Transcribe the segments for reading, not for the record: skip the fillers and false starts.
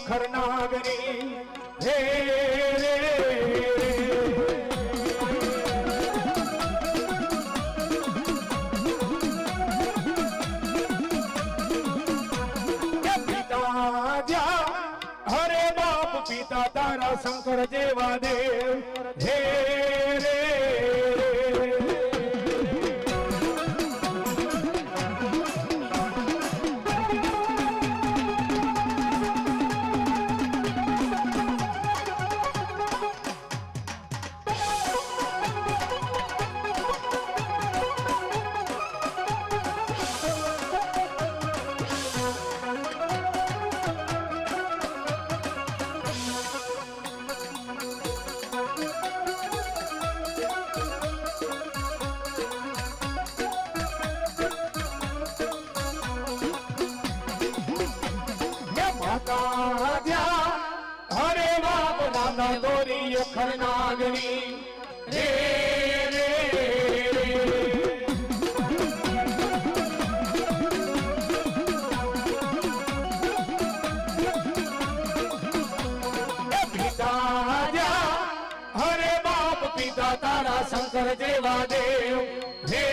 अखर नागरी हे रे हरे बाप पिता तारा शंकर जेवा देव हे रे हरे बाप नाना तोरी अखर नागरी रे रे पिता हरे बाप पिता तारा शंकर जेवा देव हे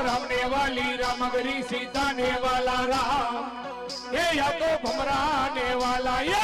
रामने वाली रामगरी सीता ने वाला राम ये या तो भमराने वाला ये